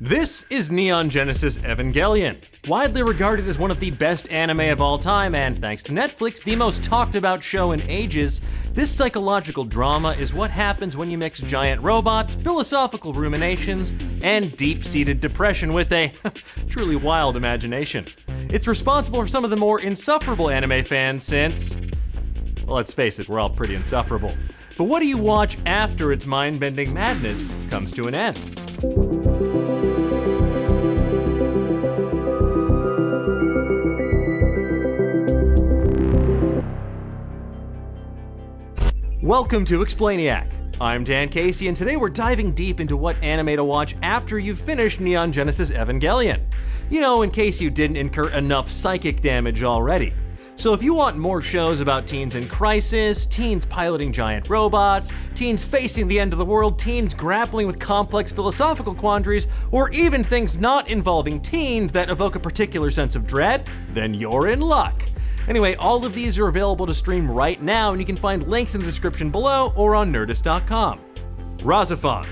This is Neon Genesis Evangelion, widely regarded as one of the best anime of all time and, thanks to Netflix, the most talked about show in ages. This psychological drama is what happens when you mix giant robots, philosophical ruminations, and deep-seated depression with a truly wild imagination. It's responsible for some of the more insufferable anime fans since, well, let's face it, we're all pretty insufferable. But what do you watch after its mind-bending madness comes to an end? Welcome to Explainiac. I'm Dan Casey, and today we're diving deep into what anime to watch after you've finished Neon Genesis Evangelion. You know, in case you didn't incur enough psychic damage already. So if you want more shows about teens in crisis, teens piloting giant robots, teens facing the end of the world, teens grappling with complex philosophical quandaries, or even things not involving teens that evoke a particular sense of dread, then you're in luck. Anyway, all of these are available to stream right now, and you can find links in the description below or on Nerdist.com. RASAFON.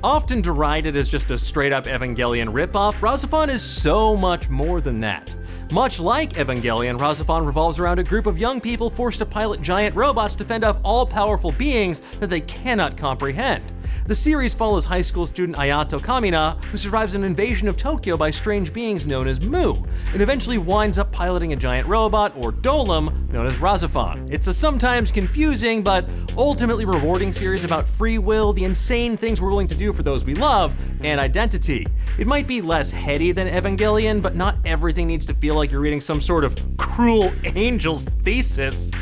Often derided as just a straight-up Evangelion ripoff, RahXephon is so much more than that. Much like Evangelion, RahXephon revolves around a group of young people forced to pilot giant robots to fend off all-powerful beings that they cannot comprehend. The series follows high school student Ayato Kamina, who survives an invasion of Tokyo by strange beings known as Mu, and eventually winds up piloting a giant robot, or Dolem, known as RahXephon. It's a sometimes confusing, but ultimately rewarding series about free will, the insane things we're willing to do for those we love, and identity. It might be less heady than Evangelion, but not everything needs to feel like you're reading some sort of cruel angel's thesis.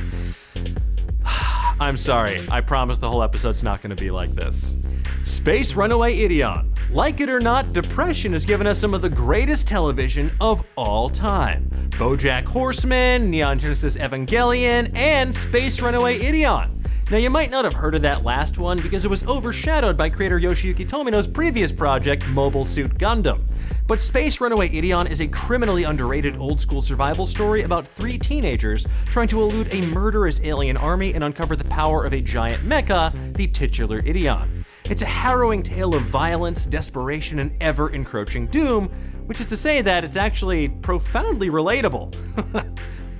I'm sorry, I promise the whole episode's not gonna be like this. Space Runaway Ideon. Like it or not, depression has given us some of the greatest television of all time. BoJack Horseman, Neon Genesis Evangelion, and Space Runaway Ideon. Now you might not have heard of that last one because it was overshadowed by creator Yoshiyuki Tomino's previous project, Mobile Suit Gundam. But Space Runaway Ideon is a criminally underrated old-school survival story about three teenagers trying to elude a murderous alien army and uncover the power of a giant mecha, the titular Ideon. It's a harrowing tale of violence, desperation, and ever-encroaching doom, which is to say that it's actually profoundly relatable.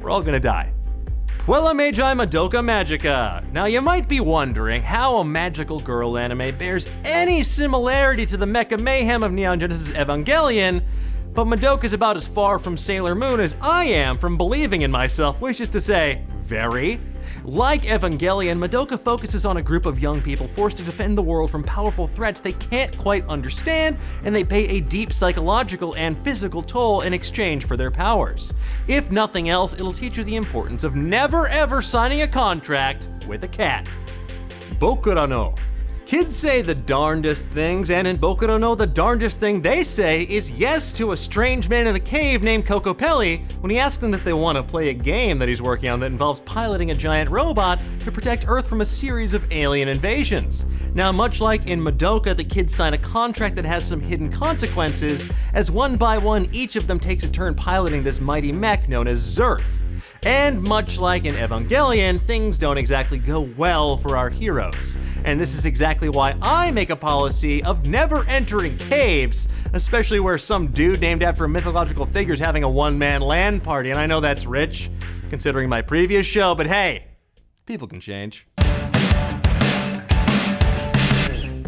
We're all gonna die. Puella Magi Madoka Magica. Now you might be wondering how a magical girl anime bears any similarity to the mecha mayhem of Neon Genesis Evangelion, but Madoka's about as far from Sailor Moon as I am from believing in myself, which is to say, very. Like Evangelion, Madoka focuses on a group of young people forced to defend the world from powerful threats they can't quite understand, and they pay a deep psychological and physical toll in exchange for their powers. If nothing else, it'll teach you the importance of never ever signing a contract with a cat. Bokurano. Kids say the darndest things, and in Bokurano, the darndest thing they say is yes to a strange man in a cave named Kokopelli when he asks them if they want to play a game that he's working on that involves piloting a giant robot to protect Earth from a series of alien invasions. Now, much like in Madoka, the kids sign a contract that has some hidden consequences, as one by one, each of them takes a turn piloting this mighty mech known as Zerth. And much like in Evangelion, things don't exactly go well for our heroes. And this is exactly why I make a policy of never entering caves, especially where some dude named after a mythological figure is having a one-man LAN party. And I know that's rich, considering my previous show, but hey, people can change.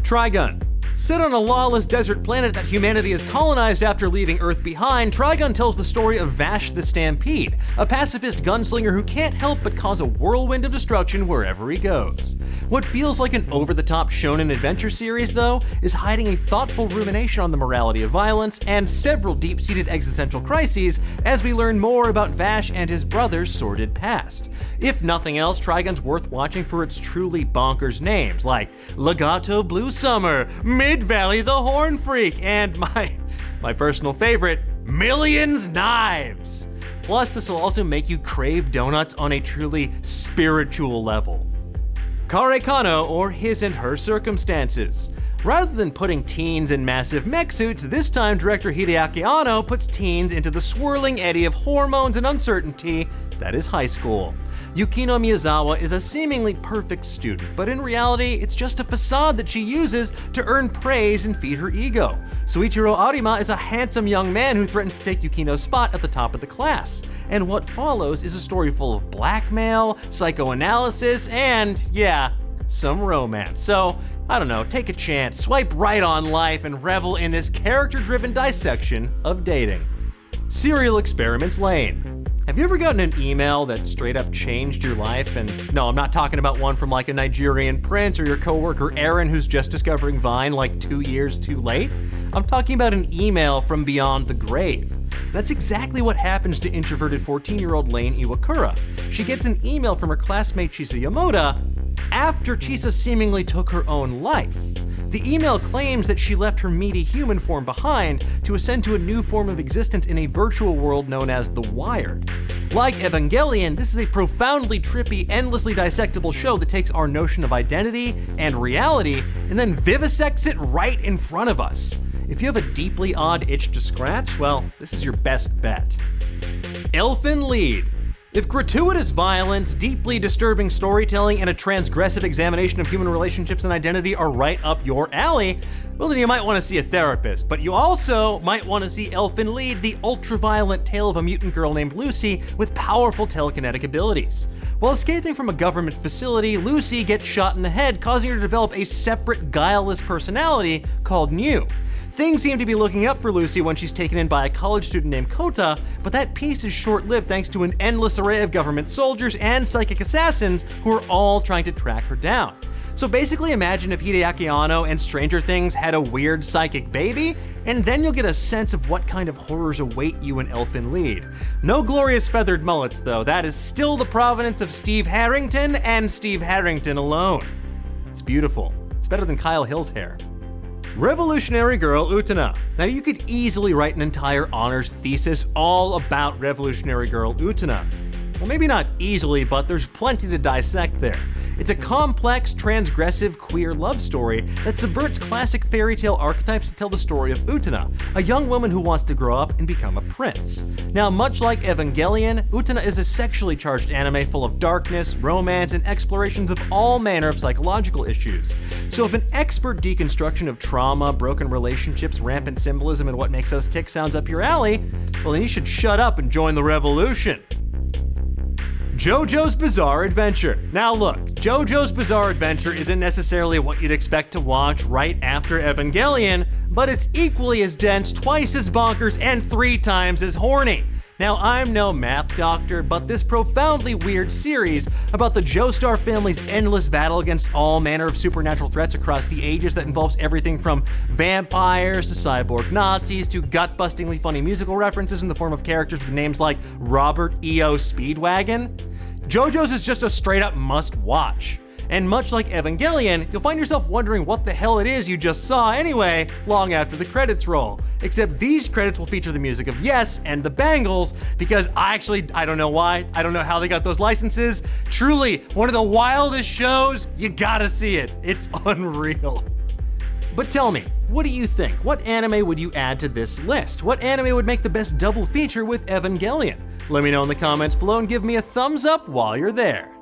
Trigun. Set on a lawless desert planet that humanity has colonized after leaving Earth behind, Trigun tells the story of Vash the Stampede, a pacifist gunslinger who can't help but cause a whirlwind of destruction wherever he goes. What feels like an over-the-top shonen adventure series, though, is hiding a thoughtful rumination on the morality of violence and several deep-seated existential crises as we learn more about Vash and his brother's sordid past. If nothing else, Trigun's worth watching for its truly bonkers names, like Legato Blue Summer, Mid-Valley the Horn Freak, and my personal favorite, Millions Knives. Plus, this will also make you crave donuts on a truly spiritual level. Kare Kano, or His and Her Circumstances. Rather than putting teens in massive mech suits, this time director Hideaki Anno puts teens into the swirling eddy of hormones and uncertainty that is high school. Yukino Miyazawa is a seemingly perfect student, but in reality, it's just a facade that she uses to earn praise and feed her ego. Soichiro Arima is a handsome young man who threatens to take Yukino's spot at the top of the class. And what follows is a story full of blackmail, psychoanalysis, and, yeah, some romance. So, I don't know, take a chance, swipe right on life, and revel in this character-driven dissection of dating. Serial Experiments Lain. Have you ever gotten an email that straight up changed your life? And no, I'm not talking about one from like a Nigerian prince or your coworker Aaron who's just discovering Vine like 2 years too late. I'm talking about an email from beyond the grave. That's exactly what happens to introverted 14-year-old Lain Iwakura. She gets an email from her classmate Chisa Yamoda after Chisa seemingly took her own life. The email claims that she left her meaty human form behind to ascend to a new form of existence in a virtual world known as the Wired. Like Evangelion, this is a profoundly trippy, endlessly dissectable show that takes our notion of identity and reality and then vivisects it right in front of us. If you have a deeply odd itch to scratch, well, this is your best bet. Elfin Lead. If gratuitous violence, deeply disturbing storytelling, and a transgressive examination of human relationships and identity are right up your alley, well then you might want to see a therapist, but you also might want to see Elfin Lead, the ultra-violent tale of a mutant girl named Lucy with powerful telekinetic abilities. While escaping from a government facility, Lucy gets shot in the head, causing her to develop a separate, guileless personality called New. Things seem to be looking up for Lucy when she's taken in by a college student named Kota, but that peace is short-lived thanks to an endless array of government soldiers and psychic assassins who are all trying to track her down. So basically imagine if Hideaki Anno and Stranger Things had a weird psychic baby, and then you'll get a sense of what kind of horrors await you in Elfin Lead. No glorious feathered mullets though, that is still the provenance of Steve Harrington and Steve Harrington alone. It's beautiful. It's better than Kyle Hill's hair. Revolutionary Girl Utena. Now you could easily write an entire honors thesis all about Revolutionary Girl Utena. Well, maybe not easily, but there's plenty to dissect there. It's a complex, transgressive, queer love story that subverts classic fairy tale archetypes to tell the story of Utena, a young woman who wants to grow up and become a prince. Now, much like Evangelion, Utena is a sexually charged anime full of darkness, romance, and explorations of all manner of psychological issues. So if an expert deconstruction of trauma, broken relationships, rampant symbolism, and what makes us tick sounds up your alley, well then you should shut up and join the revolution. JoJo's Bizarre Adventure. Now look, JoJo's Bizarre Adventure isn't necessarily what you'd expect to watch right after Evangelion, but it's equally as dense, twice as bonkers, and 3 times as horny. Now, I'm no math doctor, but this profoundly weird series about the Joestar family's endless battle against all manner of supernatural threats across the ages that involves everything from vampires to cyborg Nazis to gut-bustingly funny musical references in the form of characters with names like Robert E.O. Speedwagon. JoJo's is just a straight-up must-watch. And much like Evangelion, you'll find yourself wondering what the hell it is you just saw anyway, long after the credits roll. Except these credits will feature the music of Yes and the Bangles, because I don't know why, I don't know how they got those licenses. Truly, one of the wildest shows, you gotta see it. It's unreal. But tell me, what do you think? What anime would you add to this list? What anime would make the best double feature with Evangelion? Let me know in the comments below and give me a thumbs up while you're there.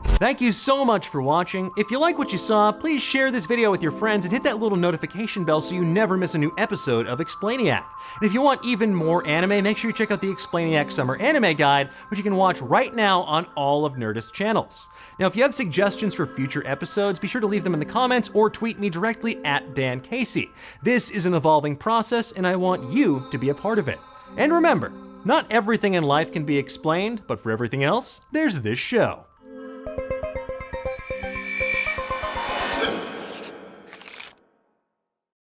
Thank you so much for watching. If you like what you saw, please share this video with your friends and hit that little notification bell so you never miss a new episode of Explainiac. And if you want even more anime, make sure you check out the Explainiac Summer Anime Guide, which you can watch right now on all of Nerdist channels. Now, if you have suggestions for future episodes, be sure to leave them in the comments or tweet me directly at Dan Casey. This is an evolving process, and I want you to be a part of it. And remember, not everything in life can be explained, but for everything else, there's this show.